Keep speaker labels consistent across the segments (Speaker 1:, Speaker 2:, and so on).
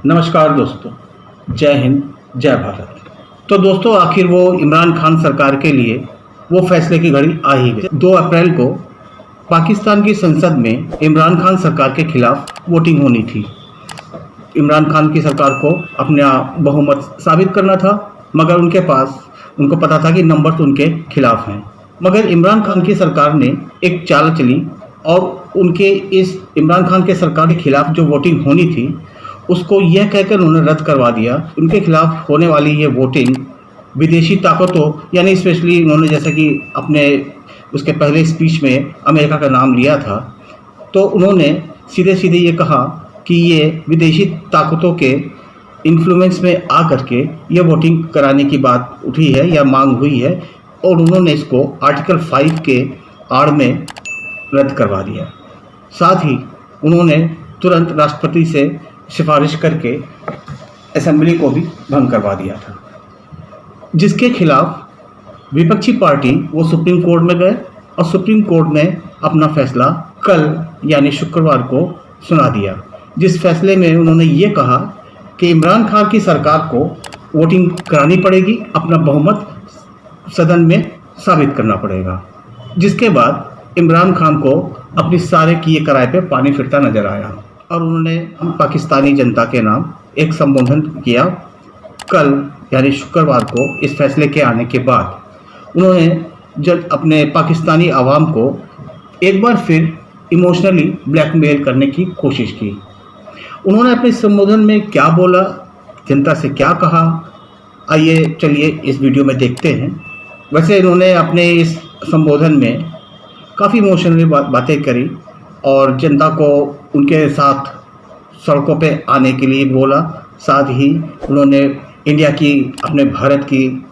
Speaker 1: नमस्कार दोस्तों, जय हिंद, जय भारत। तो दोस्तों, आखिर वो इमरान खान सरकार के लिए वो फैसले की घड़ी आ ही गई। 2 अप्रैल को पाकिस्तान की संसद में इमरान खान सरकार के खिलाफ वोटिंग होनी थी। इमरान खान की सरकार को अपना बहुमत साबित करना था, मगर उनको पता था कि नंबर तो उनके खिलाफ हैं। मगर इमरान खान की सरकार ने एक चाल चली और उनके इस इमरान खान के सरकार के खिलाफ जो वोटिंग होनी थी उसको यह कहकर उन्होंने रद्द करवा दिया। उनके खिलाफ होने वाली ये वोटिंग विदेशी ताकतों, यानी स्पेशली उन्होंने जैसा कि अपने उसके पहले स्पीच में अमेरिका का नाम लिया था, तो उन्होंने सीधे सीधे ये कहा कि ये विदेशी ताकतों के इन्फ्लुएंस में आ करके ये वोटिंग कराने की बात उठी है या मांग हुई है, और उन्होंने इसको आर्टिकल 5 के आड़ में रद्द करवा दिया। साथ ही उन्होंने तुरंत राष्ट्रपति से सिफारिश करके असेंबली को भी भंग करवा दिया था, जिसके खिलाफ विपक्षी पार्टी वो सुप्रीम कोर्ट में गए और सुप्रीम कोर्ट ने अपना फैसला कल यानी शुक्रवार को सुना दिया, जिस फैसले में उन्होंने ये कहा कि इमरान खान की सरकार को वोटिंग करानी पड़ेगी, अपना बहुमत सदन में साबित करना पड़ेगा। जिसके बाद इमरान खान को अपनी सारे किए कराए पे पानी फिरता नजर आया और उन्होंने पाकिस्तानी जनता के नाम एक संबोधन किया। कल यानी शुक्रवार को इस फैसले के आने के बाद उन्होंने जब अपने पाकिस्तानी आवाम को एक बार फिर इमोशनली ब्लैकमेल करने की कोशिश की। उन्होंने अपने संबोधन में क्या बोला, जनता से क्या कहा, आइए चलिए इस वीडियो में देखते हैं। वैसे इन्होंने अपने इस संबोधन में काफ़ी इमोशनली बातें करी और जनता को उनके साथ सड़कों पे आने के लिए बोला। साथ ही उन्होंने इंडिया की, अपने भारत की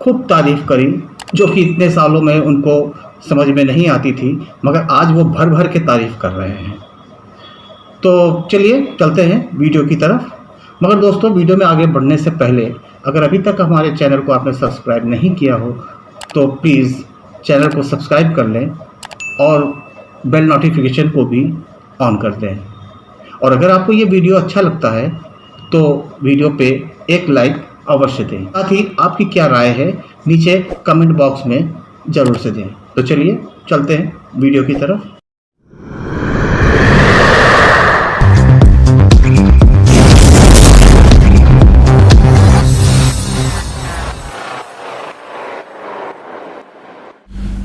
Speaker 1: खूब तारीफ़ करी, जो कि इतने सालों में उनको समझ में नहीं आती थी, मगर आज वो भर भर के तारीफ़ कर रहे हैं। तो चलिए चलते हैं वीडियो की तरफ। मगर दोस्तों, वीडियो में आगे बढ़ने से पहले अगर अभी तक हमारे चैनल को आपने सब्सक्राइब नहीं किया हो तो प्लीज़ चैनल को सब्सक्राइब कर लें और बेल नोटिफिकेशन को भी ऑन कर दें। और अगर आपको ये वीडियो अच्छा लगता है तो वीडियो पे एक लाइक अवश्य दें। साथ ही आपकी क्या राय है नीचे कमेंट बॉक्स में ज़रूर से दें। तो चलिए चलते हैं वीडियो की तरफ।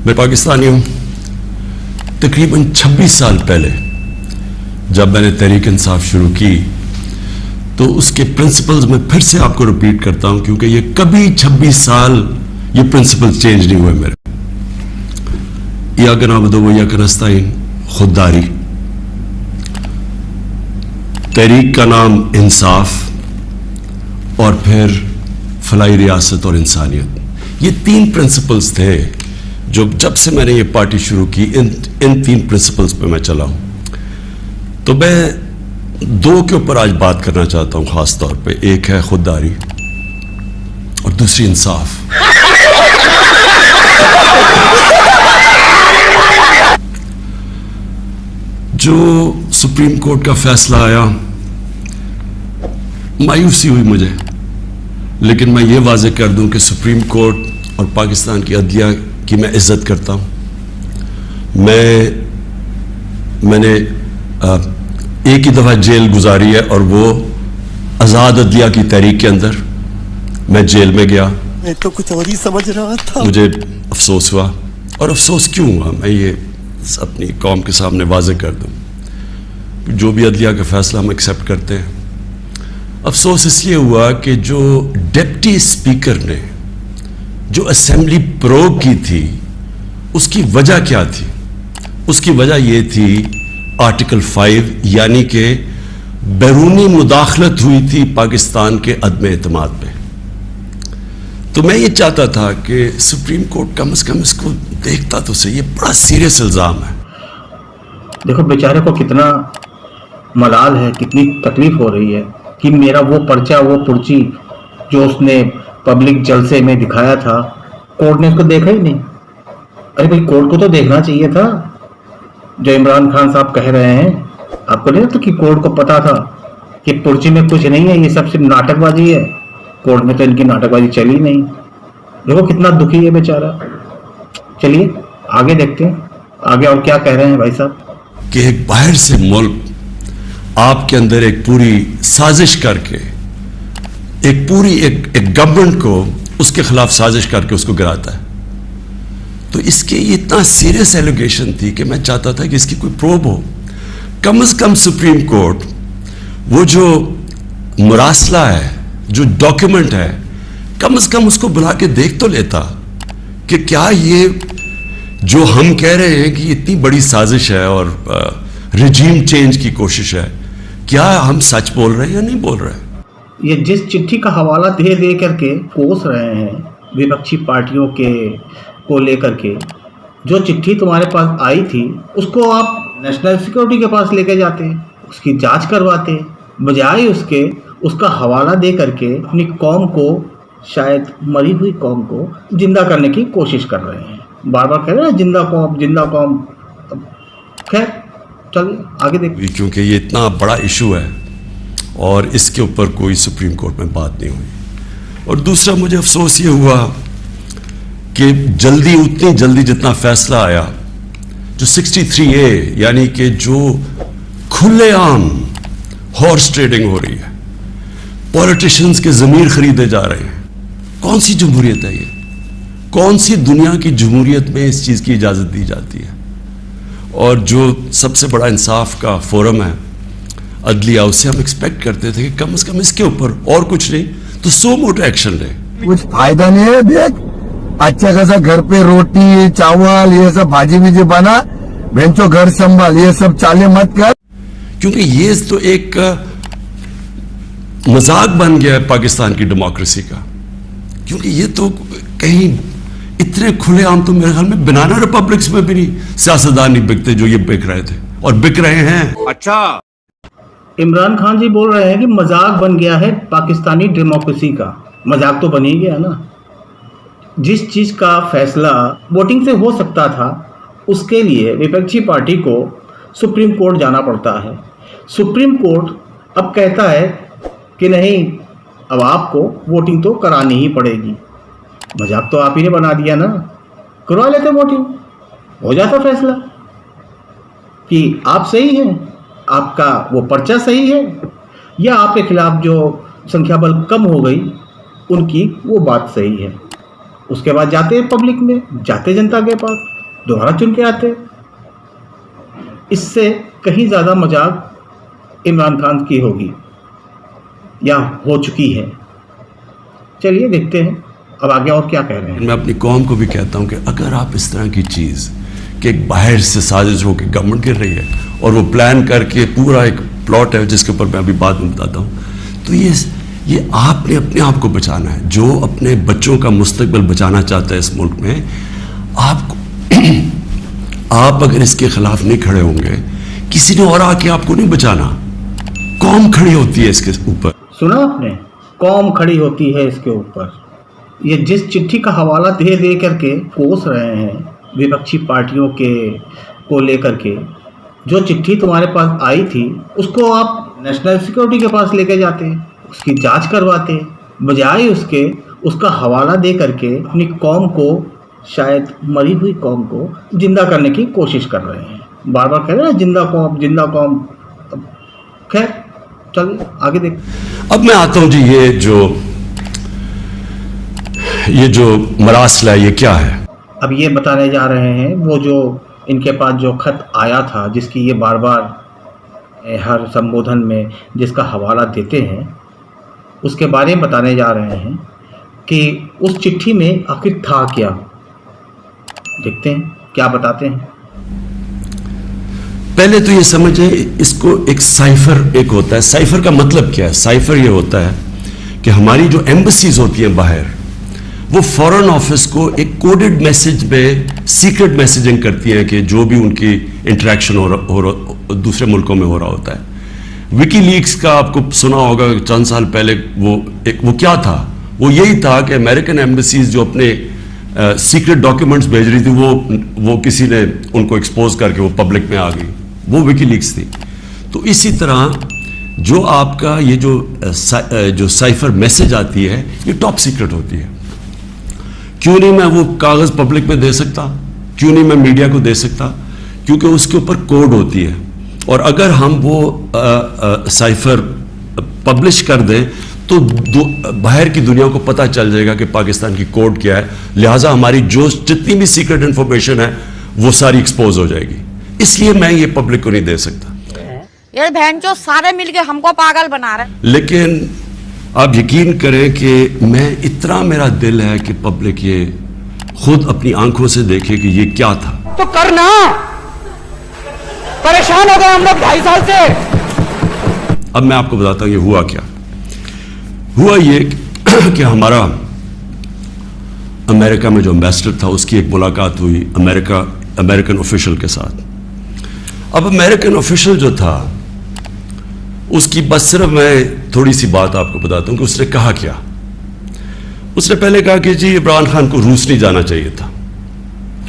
Speaker 2: मैं पाकिस्तानी हूँ। तकरीबन 26 साल पहले जब मैंने तहरीक इंसाफ शुरू की तो उसके प्रिंसिपल्स मैं फिर से आपको रिपीट करता हूँ, क्योंकि ये कभी 26 साल ये प्रिंसिपल्स चेंज नहीं हुए मेरे। इय्याक नअबुदु व इय्याक नस्तईन, खुददारी, तहरीक का नाम इंसाफ और फिर फलाही रियासत और इंसानियत, ये 3 प्रिंसिपल्स थे जो जब से मैंने ये पार्टी शुरू की इन 3 प्रिंसिपल्स पे मैं चला हूं। तो मैं 2 के ऊपर आज बात करना चाहता हूं खास तौर पे। एक है खुददारी और दूसरी इंसाफ। जो सुप्रीम कोर्ट का फैसला आया, मायूसी हुई मुझे, लेकिन मैं ये वाज़ेह कर दूं कि सुप्रीम कोर्ट और पाकिस्तान की अदलिया की मैं इज्जत करता हूं। मैंने एक ही दफ़ा जेल गुजारी है और वो आज़ाद अदलिया की तहरीक के अंदर मैं जेल में गया।
Speaker 3: मैं तो कुछ और ही समझ रहा था।
Speaker 2: मुझे अफसोस हुआ, और अफसोस क्यों हुआ मैं ये अपनी कौम के सामने वाज़ेह कर दूं। जो भी अदलिया का फैसला हम एक्सेप्ट करते हैं। अफसोस इसलिए हुआ कि जो डिप्टी स्पीकर ने जो असेंबली प्रोब की थी उसकी वजह क्या थी? उसकी वजह यह थी आर्टिकल 5, यानी कि बैरूनी मुदाखलत हुई थी पाकिस्तान के अदम एतमाद पे। तो मैं ये चाहता था कि सुप्रीम कोर्ट कम से कम इसको देखता तो सही, ये बड़ा सीरियस इल्ज़ाम है।
Speaker 1: देखो बेचारे को कितना मलाल है, कितनी तकलीफ हो रही है कि मेरा वो पर्चा, वो पुर्ची जो उसने पब्लिक जलसे में दिखाया था, कोर्ट ने उसको देखा ही नहीं। अरे भाई, कोर्ट को तो देखना चाहिए था। जो इमरान खान साहब कह रहे हैं, आपको नहीं लगता कि कोर्ट को पता था कि पुर्जी में कुछ नहीं है, ये सब सिर्फ नाटकबाजी है। कोर्ट में तो इनकी नाटकबाजी चली नहीं। देखो कितना दुखी है बेचारा। चलिए आगे देखते हैं, आगे और क्या कह रहे हैं भाई साहब।
Speaker 2: कि एक बाहर से मुल्क आपके अंदर एक पूरी साजिश करके एक गवर्नमेंट को उसके खिलाफ साजिश करके उसको गिराता है। तो इसके ये इतना सीरियस एलिगेशन थी कि मैं चाहता था कि इसकी कोई प्रोब हो। कम से कम सुप्रीम कोर्ट वो जो मुरासला है, जो डॉक्यूमेंट है, कम से कम उसको बुला के देख तो लेता कि क्या ये जो हम कह रहे हैं कि इतनी बड़ी साजिश है और रिजीम चेंज की कोशिश है, क्या हम सच बोल रहे हैं या नहीं बोल रहे हैं।
Speaker 1: ये जिस चिट्ठी का हवाला दे दे करके कोस रहे हैं विपक्षी पार्टियों के को लेकर के, जो चिट्ठी तुम्हारे पास आई थी उसको आप नेशनल सिक्योरिटी के पास लेके जाते, उसकी जांच करवाते, बजाय उसका हवाला दे करके अपनी कौम को, शायद मरी हुई कौम को जिंदा करने की कोशिश कर रहे हैं। बार बार कह रहे हैं जिंदा कौम, जिंदा कौम। खैर चलिए आगे देखते।
Speaker 2: क्योंकि ये इतना बड़ा इशू है और इसके ऊपर कोई सुप्रीम कोर्ट में बात नहीं हुई। और दूसरा मुझे अफसोस ये हुआ कि उतनी जल्दी जितना फैसला आया, जो 63A यानी कि जो खुलेआम हॉर्स ट्रेडिंग हो रही है, पॉलिटिशियंस के ज़मीर खरीदे जा रहे हैं। कौन सी जमहूरियत है ये? कौन सी दुनिया की जमहूरियत में इस चीज़ की इजाज़त दी जाती है? और जो सबसे बड़ा इंसाफ का फोरम है अदलिया, उससे हम एक्सपेक्ट करते थे कि कम से कम इसके ऊपर और कुछ नहीं तो सो मोटो एक्शन ले।
Speaker 3: कुछ फायदा नहीं है। देख अच्छा खासा घर पे रोटी चावल ये सब भाजी भीजी बना, बेंचो घर संभाल, ये सब चाले मत कर।
Speaker 2: क्योंकि ये तो एक मजाक बन गया है पाकिस्तान की डेमोक्रेसी का। क्योंकि ये तो कहीं इतने खुलेआम तो मेरे ख्याल में बनाना रिपब्लिक्स में भी नहीं सियासतदान नहीं बिकते जो ये बिक रहे थे और बिक रहे हैं।
Speaker 4: अच्छा,
Speaker 1: इमरान खान जी बोल रहे हैं कि मजाक बन गया है पाकिस्तानी डेमोक्रेसी का। मजाक तो बन ही गया ना। जिस चीज़ का फैसला वोटिंग से हो सकता था, उसके लिए विपक्षी पार्टी को सुप्रीम कोर्ट जाना पड़ता है। सुप्रीम कोर्ट अब कहता है कि नहीं, अब आपको वोटिंग तो करानी ही पड़ेगी। मजाक तो आप ही ने बना दिया ना। करवा लेते वोटिंग, हो जाता फैसला कि आप सही हैं, आपका वो पर्चा सही है, या आपके खिलाफ जो संख्या बल कम हो गई उनकी वो बात सही है। उसके बाद जाते हैं पब्लिक में, जाते जनता के पास, दोबारा चुन के आते। इससे कहीं ज़्यादा मजाक इमरान खान की होगी या हो चुकी है। चलिए देखते हैं अब आगे और क्या कह रहे हैं।
Speaker 2: मैं अपनी कौम को भी कहता हूं कि अगर आप इस तरह की चीज़ कि एक बाहर से साजिश हो के गवर्नमेंट गिर रही है और वो प्लान करके पूरा एक प्लॉट है जिसके ऊपर मैं अभी बाद में बताता हूँ, तो ये आपने अपने आप को बचाना है। जो अपने बच्चों का मुस्तकबिल बचाना चाहता है इस मुल्क में, आप अगर इसके खिलाफ नहीं खड़े होंगे, किसी ने और आके आपको नहीं बचाना। कौम खड़ी होती है इसके ऊपर।
Speaker 1: सुना आपने, कौम खड़ी होती है इसके ऊपर। ये जिस चिट्ठी का हवाला दे दे करके कोस रहे हैं विपक्षी पार्टियों को लेकर के, जो चिट्ठी तुम्हारे पास आई थी उसको आप नेशनल सिक्योरिटी के पास लेके जाते, उसकी जांच करवाते, बजाय उसका हवाला दे करके अपनी कौम को, शायद मरी हुई कौम को जिंदा करने की कोशिश कर रहे हैं। बार बार कह रहे हैं जिंदा कौम, जिंदा कौम। खैर चलिए आगे देख।
Speaker 2: अब मैं आता हूं जी, ये जो मरासला है ये क्या है।
Speaker 1: अब ये बताने जा रहे हैं वो जो इनके पास जो खत आया था, जिसकी ये बार बार हर संबोधन में जिसका हवाला देते हैं, उसके बारे में बताने जा रहे हैं कि उस चिट्ठी में आखिर था क्या। देखते हैं क्या बताते हैं।
Speaker 2: पहले तो ये समझे, इसको एक साइफर एक होता है। साइफर का मतलब क्या है? साइफर ये होता है कि हमारी जो एम्बसीज होती हैं बाहर, वो फॉरेन ऑफिस को एक कोडेड मैसेज में सीक्रेट मैसेजिंग करती हैं कि जो भी उनकी इंटरेक्शन हो दूसरे मुल्कों में हो रहा होता है। विकीलीक्स का आपको सुना होगा चंद साल पहले, वो क्या था? वो यही था कि अमेरिकन एम्बसीज जो अपने सीक्रेट डॉक्यूमेंट्स भेज रही थी, वो किसी ने उनको एक्सपोज करके वो पब्लिक में आ गई, वो विकीलीक्स थी। तो इसी तरह जो आपका ये जो साइफर मैसेज आती है ये टॉप सीक्रेट होती है। क्यों नहीं मैं वो कागज पब्लिक में दे सकता, क्यों नहीं मैं मीडिया को दे सकता? क्योंकि उसके ऊपर कोड होती है, और अगर हम वो साइफर पब्लिश कर दें तो बाहर की दुनिया को पता चल जाएगा कि पाकिस्तान की कोड क्या है। लिहाजा हमारी जो जितनी भी सीक्रेट इंफॉर्मेशन है वो सारी एक्सपोज हो जाएगी। इसलिए मैं ये पब्लिक को नहीं दे सकता।
Speaker 4: ये बहन जो सारे मिलके हमको पागल बना रहे।
Speaker 2: लेकिन आप यकीन करें कि मैं इतना मेरा दिल है कि पब्लिक ये खुद अपनी आंखों से देखे कि ये क्या था।
Speaker 5: तो करना, परेशान हो गए हम लोग 2.5 साल से।
Speaker 2: अब मैं आपको बताता हूं ये हुआ क्या। हुआ ये कि हमारा अमेरिका में जो एम्बेसडर था उसकी एक मुलाकात हुई अमेरिकन ऑफिशियल के साथ। अब अमेरिकन ऑफिशियल जो था उसकी बस सिर्फ मैं थोड़ी सी बात आपको बताता हूं कि उसने कहा क्या। उसने पहले कहा कि जी इमरान खान को रूस नहीं जाना चाहिए था।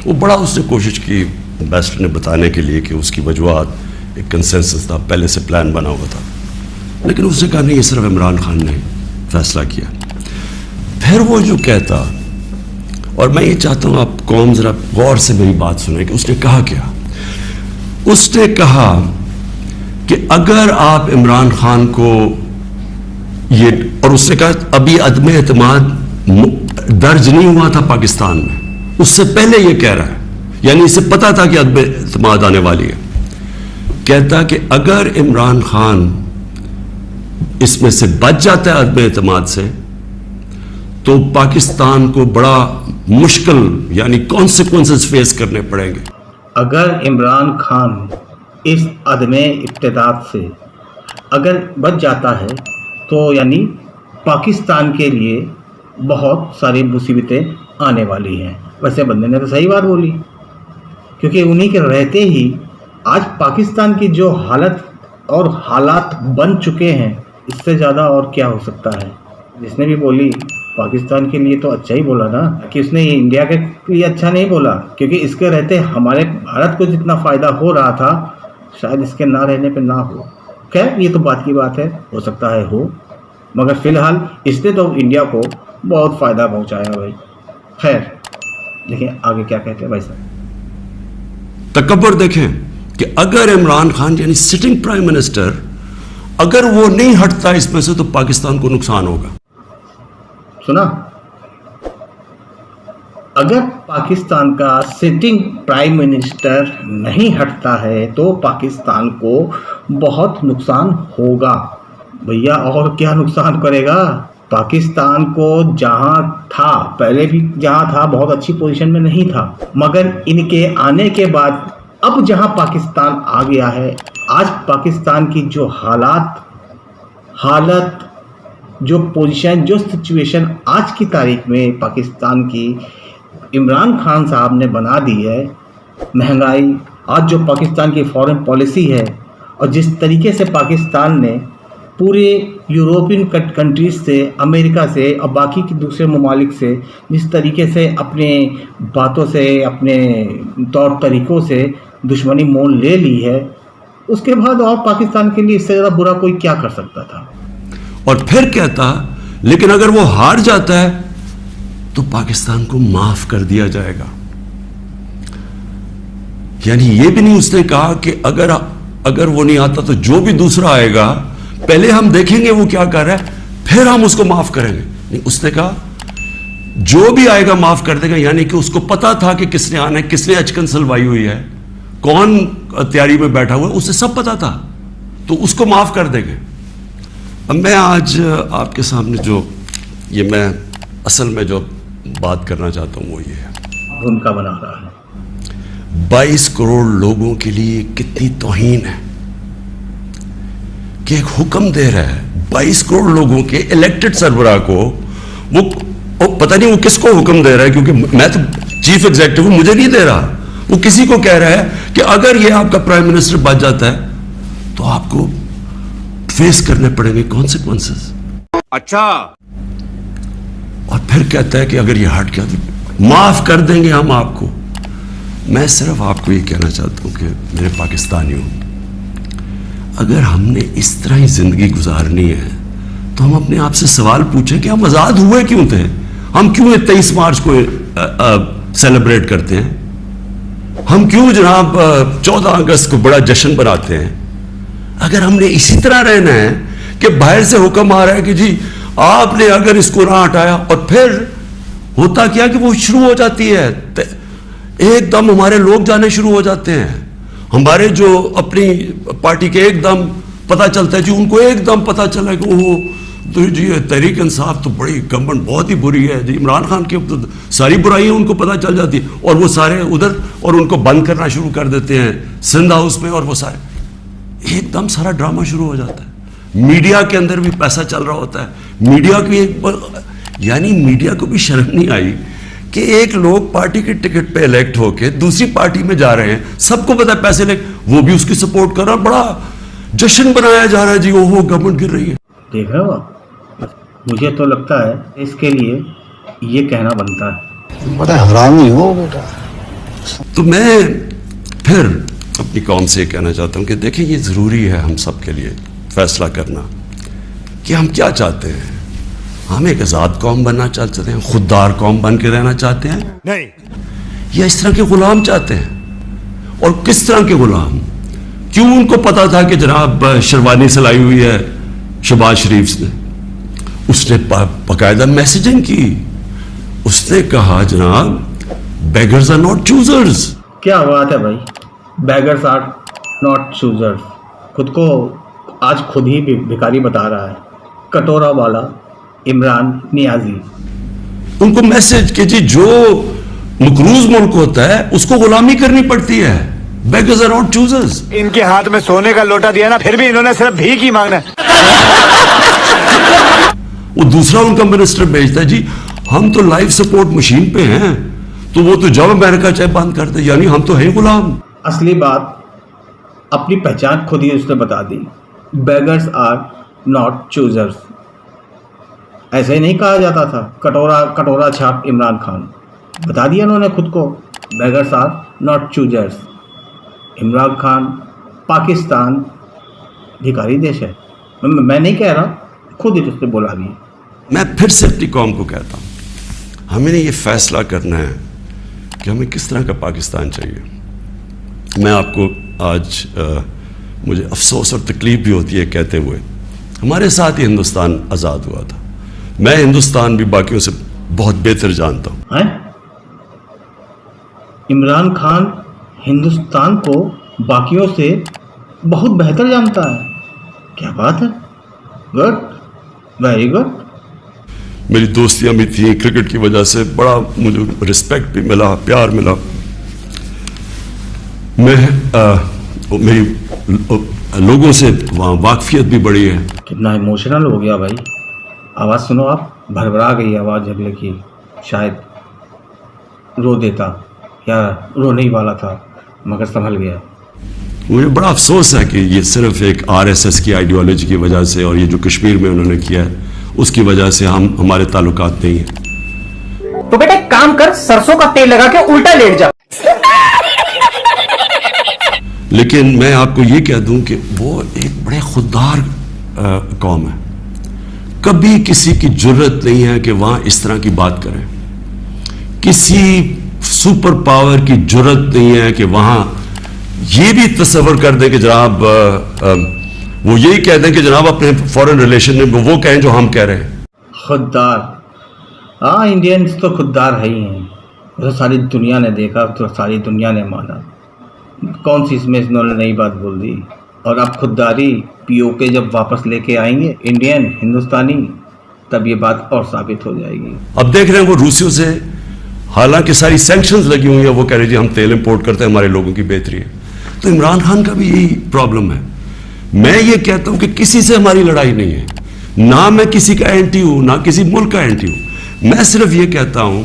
Speaker 2: वो बड़ा उसने कोशिश की एम्बेसडर ने बताने के लिए कि उसकी वजूहात एक कंसेंसस था, पहले से प्लान बना हुआ था, लेकिन उसने कहा नहीं ये सिर्फ इमरान खान ने फैसला किया। फिर वो जो कहता, और मैं ये चाहता हूं आप कौम जरा गौर से मेरी बात सुने कि उसने कहा क्या। उसने कहा कि अगर आप इमरान खान को ये, और उसने कहा अभी अदम एतमाद दर्ज नहीं हुआ था पाकिस्तान में, उससे पहले ये कह रहा है, यानी इसे पता था कि अदम एतमाद आने वाली है। कहता कि अगर इमरान खान इसमें से बच जाता है अदम एतमाद से तो पाकिस्तान को बड़ा मुश्किल यानी कॉन्सिक्वेंसेस फेस करने पड़ेंगे।
Speaker 1: अगर इमरान खान इस अदम इब्तिदाद से अगर बच जाता है तो यानी पाकिस्तान के लिए बहुत सारी मुसीबतें आने वाली हैं। वैसे बंदे ने तो सही बात बोली, क्योंकि उन्हीं के रहते ही आज पाकिस्तान की जो हालत और हालात बन चुके हैं, इससे ज़्यादा और क्या हो सकता है। जिसने भी बोली पाकिस्तान के लिए तो अच्छा ही बोला ना, कि उसने इंडिया के लिए अच्छा नहीं बोला, क्योंकि इसके रहते हमारे भारत को जितना फ़ायदा हो रहा था शायद इसके ना रहने पे ना हो। खैर ये तो बात की बात है, हो सकता है हो, मगर फिलहाल इसने तो इंडिया को बहुत फ़ायदा पहुंचाया भाई। खैर देखिए आगे क्या कहते हैं भाई साहब।
Speaker 2: तकब्बुर देखें कि अगर इमरान खान यानी सिटिंग प्राइम मिनिस्टर अगर वो नहीं हटता इसमें से तो पाकिस्तान को नुकसान होगा।
Speaker 1: सुना, अगर पाकिस्तान का सिटिंग प्राइम मिनिस्टर नहीं हटता है तो पाकिस्तान को बहुत नुकसान होगा भैया। और क्या नुकसान करेगा पाकिस्तान को? जहां था पहले भी, जहां था बहुत अच्छी पोजीशन में नहीं था, मगर इनके आने के बाद अब जहां पाकिस्तान आ गया है, आज पाकिस्तान की जो हालत जो पोजीशन, जो सिचुएशन आज की तारीख में पाकिस्तान की इमरान खान साहब ने बना दी है, महंगाई, आज जो पाकिस्तान की फॉरेन पॉलिसी है, और जिस तरीके से पाकिस्तान ने पूरे यूरोपियन कंट्रीज से, अमेरिका से और बाकी के दूसरे ममालिक से जिस तरीके से अपने बातों से, अपने तौर तरीक़ों से दुश्मनी मोल ले ली है, उसके बाद और पाकिस्तान के लिए इससे ज़्यादा बुरा कोई क्या कर सकता था।
Speaker 2: और फिर कहता लेकिन अगर वो हार जाता है तो पाकिस्तान को माफ कर दिया जाएगा। यानी ये भी नहीं उसने कहा कि अगर वो नहीं आता तो जो भी दूसरा आएगा पहले हम देखेंगे वो क्या कर रहा है फिर हम उसको माफ करेंगे। नहीं, उसने कहा जो भी आएगा माफ कर देगा, यानी कि उसको पता था कि किसने आना है, किसने अचकन सलवाई हुई है, कौन तैयारी में बैठा हुआ है, उसे सब पता था, तो उसको माफ कर देंगे। अब मैं आज आपके सामने जो ये मैं असल में जो बात करना चाहता हूं वो ये है,
Speaker 1: भूमिका बना रहा है।
Speaker 2: 22 करोड़ लोगों के लिए कितनी तौहीन है कि एक हुक्म दे रहा है 22 करोड़ लोगों के इलेक्टेड सरबराह को, वो पता नहीं वो किसको हुक्म दे रहा है, क्योंकि मैं तो चीफ एग्जीक्यूटिव हूं, मुझे नहीं दे रहा, वो किसी को कह रहा है कि अगर ये आपका प्राइम मिनिस्टर बच जाता है तो आपको फेस करने पड़ेंगे कॉन्सिक्वेंसेस।
Speaker 5: अच्छा,
Speaker 2: और फिर कहता है कि अगर ये हट गया तो माफ कर देंगे हम आपको। मैं सिर्फ आपको ये कहना चाहता हूं कि मेरे पाकिस्तानियों, अगर हमने इस तरह ही जिंदगी गुजारनी है तो हम अपने आप से सवाल पूछें कि हम आजाद हुए क्यों थे? हम क्यों 23 मार्च को सेलिब्रेट करते हैं? हम क्यों जनाब 14 अगस्त को बड़ा जश्न बनाते हैं? अगर हमने इसी तरह रहना है कि बाहर से हुक्म आ रहा है कि जी आपने अगर इसको ना हटाया, और फिर होता क्या कि वो शुरू हो जाती है, एकदम हमारे लोग जाने शुरू हो जाते हैं, हमारे जो अपनी पार्टी के एकदम पता चलता है जी, उनको एकदम पता चला कि ओहो तो जी तहरीक इंसाफ तो बड़ी गवर्नमेंट बहुत ही बुरी है जी, इमरान खान की तो सारी बुराइयां उनको पता चल जाती है, और वो सारे उधर, और उनको बंद करना शुरू कर देते हैं सिंध हाउस में, और वो सारे एकदम सारा ड्रामा शुरू हो जाता है। मीडिया के अंदर भी पैसा चल रहा होता है, मीडिया की यानी मीडिया को भी शर्म नहीं आई कि एक लोग पार्टी के टिकट पे इलेक्ट होके दूसरी पार्टी में जा रहे हैं, सबको पता है पैसे ले, वो भी उसकी सपोर्ट कर रहा, बड़ा जश्न बनाया जा रहा है जी, ओहो गवर्नमेंट गिर रही है।
Speaker 1: देख रहे हो आप? मुझे तो लगता है इसके लिए ये कहना बनता है,
Speaker 3: बड़ा हरामी हो बेटा।
Speaker 2: तो मैं फिर अपनी कौम से कहना चाहता हूं कि देखिए ये जरूरी है हम सब के लिए फैसला करना कि हम क्या चाहते हैं। हम एक आजाद कौम बनना चाहते हैं, खुददार कौम बन के रहना चाहते हैं,
Speaker 5: नहीं,
Speaker 2: या इस तरह के गुलाम चाहते हैं? और किस तरह के गुलाम? क्यों उनको पता था कि जनाब शेरवानी सिलाई हुई है शहबाज शरीफ ने? उसने बाकायदा मैसेजिंग की, उसने कहा जनाब बेगर्स आर नॉट चूजर्स।
Speaker 1: क्या बात है भाई, बेगर्स आर नॉट चूजर्स। खुद को आज खुद ही भिखारी बता रहा है कटोरा वाला इमरान नियाजी।
Speaker 2: उनको मैसेज कि जी जो मकरूज मुल्क होता है उसको गुलामी करनी पड़ती है, बेगर्स आर नॉट चूजर्स।
Speaker 5: इनके हाथ में सोने का लोटा दिया ना, फिर भी इन्होंने सिर्फ भीख ही मांगना है।
Speaker 2: वो दूसरा उनका मिनिस्टर भेजता है जी हम तो लाइफ सपोर्ट मशीन पे हैं, तो वो तो जब अमेरिका चाहे बंद करते, यानी हम तो हैं गुलाम।
Speaker 1: असली बात अपनी पहचान खुद ही उसने बता दी, बेगर्स आर नॉट चूजर्स। ऐसे ही नहीं कहा जाता था, कटोरा छाप इमरान खान। बता दिया उन्होंने खुद को, beggars are not choosers. Imran Khan Pakistan भिखारी देश है, मैं नहीं कह रहा, खुद ही उसने बोला भी।
Speaker 2: मैं फिर से अपनी कौम को कहता हूं हमें ये फैसला करना है कि हमें किस तरह का पाकिस्तान चाहिए। मैं आपको आज मुझे अफसोस और तकलीफ भी होती है कहते हुए, हमारे साथ ही हिंदुस्तान आज़ाद हुआ था। मैं हिंदुस्तान भी बाकियों से बहुत बेहतर जानता हूं।
Speaker 1: हैं? इमरान खान हिंदुस्तान को बाकियों से बहुत बेहतर जानता है। क्या बात है, गुड, वेरी गुड।
Speaker 2: मेरी दोस्तियां भी थी क्रिकेट की वजह से, बड़ा मुझे रिस्पेक्ट भी मिला, प्यार मिला। मेरी लोगों से वहाँ वाकफियत भी बड़ी है।
Speaker 1: कितना इमोशनल हो गया भाई, आवाज़ सुनो आप, भरभरा गई आवाज़ अगले की, शायद रो देता या रोने ही वाला था मगर संभल गया।
Speaker 2: मुझे बड़ा अफसोस है कि ये सिर्फ एक आरएसएस की आइडियोलॉजी की वजह से, और ये जो कश्मीर में उन्होंने किया है उसकी वजह से हमारे ताल्लुकात नहीं है।
Speaker 6: तो बेटा एक काम कर, सरसों का तेल लगा के उल्टा लेट जा।
Speaker 2: लेकिन मैं आपको ये कह दूं कि वो एक बड़े खुददार कौम है। कभी किसी की जुर्रत नहीं है कि वहां इस तरह की बात करें। किसी सुपर पावर की जुर्रत नहीं है कि वहां ये भी तस्वर कर दें कि जनाब वो यही कह दें कि जनाब अपने फॉरेन रिलेशन में वो कहें जो हम कह रहे हैं।
Speaker 1: खुददार, हाँ इंडियंस तो खुददार है ही हैं। तो सारी दुनिया ने देखा, तो सारी दुनिया ने माना। कौन सी इसमें इन्होंने नई बात बोल दी। और अब खुददारी पीओके जब वापस लेके आएंगे इंडियन हिंदुस्तानी, तब ये बात और साबित हो जाएगी।
Speaker 2: अब देख रहे हैं वो रूसियों से, हालांकि सारी सैंक्शंस लगी हुई है, वो कह रहे जी हम तेल इंपोर्ट करते हैं, हमारे लोगों की बेहतरी है। तो इमरान खान का भी यही प्रॉब्लम है। मैं ये कहता हूं कि किसी से हमारी लड़ाई नहीं है, ना मैं किसी का एंटी हूं ना किसी मुल्क का एंटी हूं। मैं सिर्फ ये कहता हूं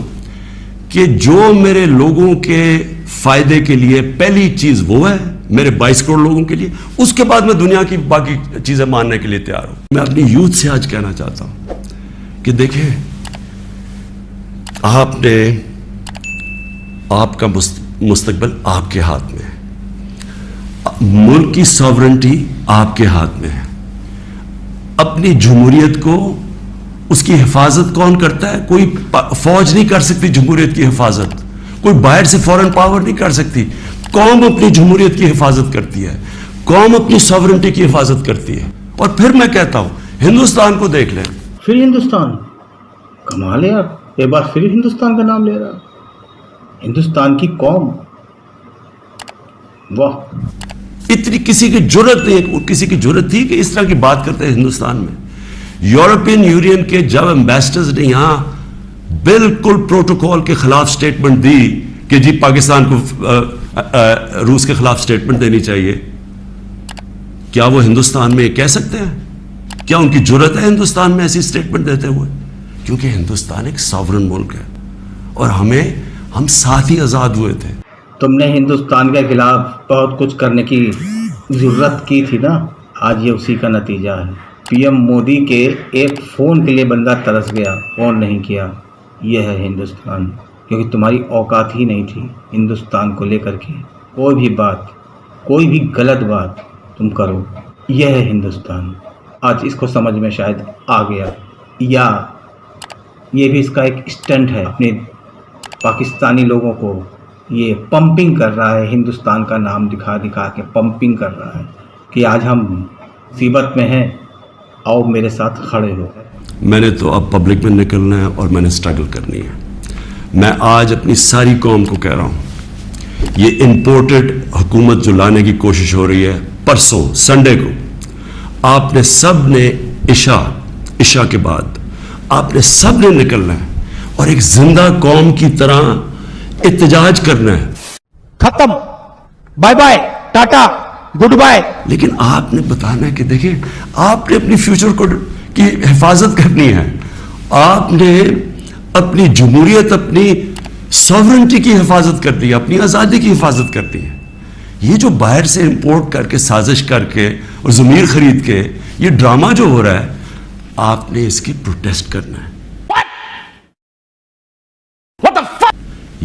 Speaker 2: कि जो मेरे लोगों के फायदे के लिए पहली चीज वो है, मेरे 22 करोड़ लोगों के लिए, उसके बाद मैं दुनिया की बाकी चीजें मानने के लिए तैयार हूं। मैं अपनी यूथ से आज कहना चाहता हूं कि देखें, आपका मुस्तकबिल आपके हाथ में है। मुल्क की सॉवरेंटी आपके हाथ में है। अपनी जमहूरियत को, उसकी हिफाजत कौन करता है? कोई फौज नहीं कर सकती जमहूरियत की हिफाजत, कोई बाहर से फॉरेन पावर नहीं कर सकती। कौम अपनी जमहूरियत की हिफाजत करती है, कौम अपनी सॉवरेंटी की हिफाजत करती है। और फिर मैं कहता हूं, हिंदुस्तान को देख लें।
Speaker 1: फिर हिंदुस्तान, कमाल है यार, एक बार फिर हिंदुस्तान का नाम ले रहा। हिंदुस्तान की कौम, वाह।
Speaker 2: इतनी किसी की जरूरत नहीं, किसी की जरूरत थी कि इस तरह की बात करते हैं हिंदुस्तान में। यूरोपियन यूनियन के जब एम्बेसडर्स ने यहां बिल्कुल प्रोटोकॉल के खिलाफ स्टेटमेंट दी कि जी पाकिस्तान को रूस के खिलाफ स्टेटमेंट देनी चाहिए, क्या वो हिंदुस्तान में कह सकते हैं? क्या उनकी जरूरत है हिंदुस्तान में ऐसी स्टेटमेंट देते हुए? क्योंकि हिंदुस्तान एक सॉवरन मुल्क है और हम साथ ही आजाद हुए थे।
Speaker 1: तुमने हिंदुस्तान के खिलाफ बहुत कुछ करने की जरूरत की थी ना, आज ये उसी का नतीजा है। पीएम मोदी के एक फ़ोन के लिए बंदा तरस गया, फ़ोन नहीं किया। यह है हिंदुस्तान, क्योंकि तुम्हारी औकात ही नहीं थी हिंदुस्तान को लेकर के कोई भी बात, कोई भी गलत बात तुम करो। यह है हिंदुस्तान। आज इसको समझ में शायद आ गया, या ये भी इसका एक स्टंट है, अपने पाकिस्तानी लोगों को ये पंपिंग कर रहा है, हिंदुस्तान का नाम दिखा दिखा के पंपिंग कर रहा है कि आज हम मुसीबत में हैं, आओ मेरे साथ खड़े हो।
Speaker 2: मैंने तो अब पब्लिक में निकलना है और मैंने स्ट्रगल करनी है। मैं आज अपनी सारी कौम को कह रहा हूँ, ये इम्पोर्टेड हुकूमत जो लाने की कोशिश हो रही है, परसों संडे को आपने सब ने इशा के बाद आपने सब ने निकलना है और एक जिंदा कौम की तरह एहतजाज करना है।
Speaker 6: खत्म, bye bye, tata, goodbye.
Speaker 2: लेकिन आपने बताना है कि देखिए, आपने अपनी फ्यूचर को की हिफाजत करनी है, आपने अपनी जमहूरियत, अपनी सॉवरेंटी की हिफाजत करती है, अपनी आज़ादी की हिफाजत करती है। ये जो बाहर से इंपोर्ट करके, साजिश करके और ज़मीर खरीद के ये ड्रामा जो हो रहा है, आपने इसकी प्रोटेस्ट करना है।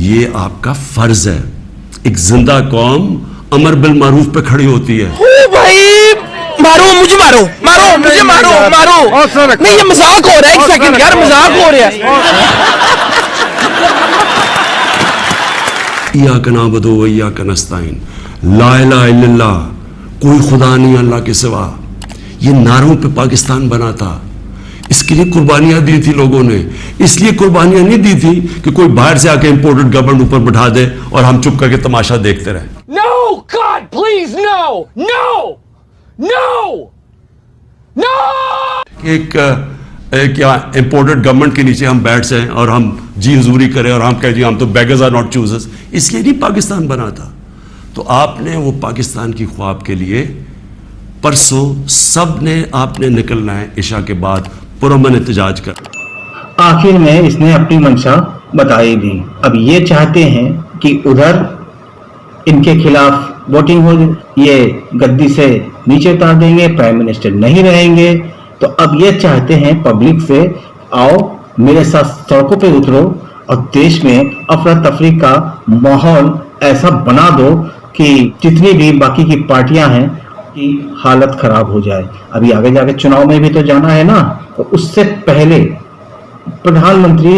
Speaker 2: ये आपका फर्ज है। एक जिंदा कौम अमर बिल मारूफ पे खड़ी होती है।
Speaker 7: ओ भाई, मारो मुझे, मारो मारो मुझे, मारो मारो। नहीं, ये मजाक हो रहा है, एक सेकंड यार, मजाक हो रहा है।
Speaker 2: इय्याका नअबुदु व इय्याका नस्तईन, ला इलाहा इल्लल्लाह, कोई खुदा नहीं अल्लाह के सिवा। ये नारों पे पाकिस्तान बना था, इसके लिए कुर्बानियां दी थी लोगों ने। इसलिए कुर्बानियां नहीं दी थी कि कोई बाहर से आके इंपोर्टेड गवर्नमेंट ऊपर बैठा दे और हम चुप करके तमाशा देखते रहे।
Speaker 7: No, God, please, no, no, no, no!
Speaker 2: एक क्या इंपोर्टेड गवर्नमेंट के नीचे हम बैठ जाएं और हम जी हुजूरी करें और हम कहें जी हम तो बेगर्स आर नॉट चूजर्स। इसलिए नहीं पाकिस्तान बना था। तो आपने वो पाकिस्तान की ख्वाब के लिए परसों सब ने आपने निकलना है इशा के बाद पुरअमन एहतजाज कर।
Speaker 1: आखिर में इसने अपनी मंशा बताई दी। अब ये चाहते हैं कि उधर इनके खिलाफ वोटिंग हो, ये गद्दी से नीचे उतार देंगे, प्राइम मिनिस्टर नहीं रहेंगे। तो अब ये चाहते हैं पब्लिक से, आओ मेरे साथ सड़कों पे उतरो और देश में अफरा तफरी का माहौल ऐसा बना दो कि जितनी भी बाकी की पार्टियां हैं की हालत खराब हो जाए। अभी आगे जाके चुनाव में भी तो जाना है ना, तो उससे पहले प्रधानमंत्री,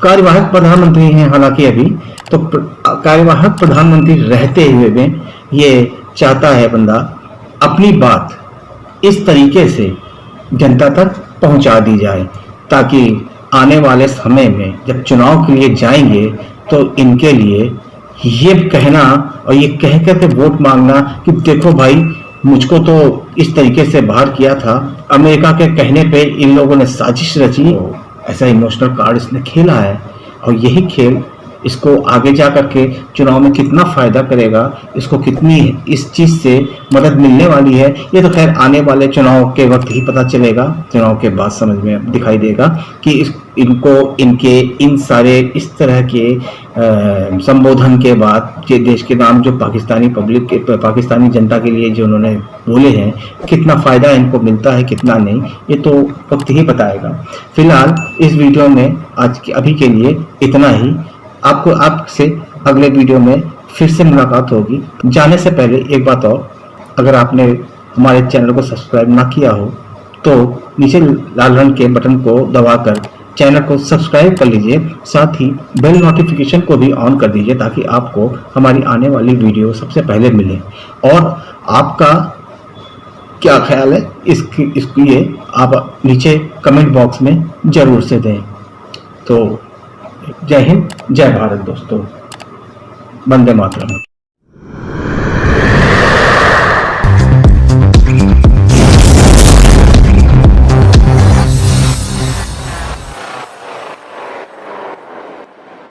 Speaker 1: कार्यवाहक प्रधानमंत्री हैं हालांकि अभी, तो कार्यवाहक प्रधानमंत्री रहते हुए भी ये चाहता है बंदा अपनी बात इस तरीके से जनता तक पहुंचा दी जाए, ताकि आने वाले समय में जब चुनाव के लिए जाएंगे तो इनके लिए ये कहना और ये कह करके वोट मांगना कि देखो भाई मुझको तो इस तरीके से बाहर किया था, अमेरिका के कहने पे इन लोगों ने साजिश रची, ऐसा इमोशनल कार्ड इसने खेला है। और यही खेल इसको आगे जा करके चुनाव में कितना फायदा करेगा, इसको कितनी इस चीज से मदद मिलने वाली है, ये तो खैर आने वाले चुनाव के वक्त ही पता चलेगा। चुनाव के बाद समझ में दिखाई देगा कि इनको इनके इन सारे इस तरह के संबोधन के बाद ये देश के नाम जो पाकिस्तानी पब्लिक के, पाकिस्तानी जनता के लिए जो उन्होंने बोले हैं, कितना फायदा इनको मिलता है कितना नहीं, ये तो वक्त ही बताएगा। फिलहाल इस वीडियो में अभी के लिए इतना ही। आपसे अगले वीडियो में फिर से मुलाकात होगी। जाने से पहले एक बात और, अगर आपने हमारे चैनल को सब्सक्राइब ना किया हो तो नीचे लाल रंग के बटन को दबाकर चैनल को सब्सक्राइब कर लीजिए, साथ ही बेल नोटिफिकेशन को भी ऑन कर दीजिए ताकि आपको हमारी आने वाली वीडियो सबसे पहले मिले। और आपका क्या ख्याल है इसकी ये आप नीचे कमेंट बॉक्स में जरूर से दें। तो जय हिंद, जय भारत दोस्तों, वंदे मातरम।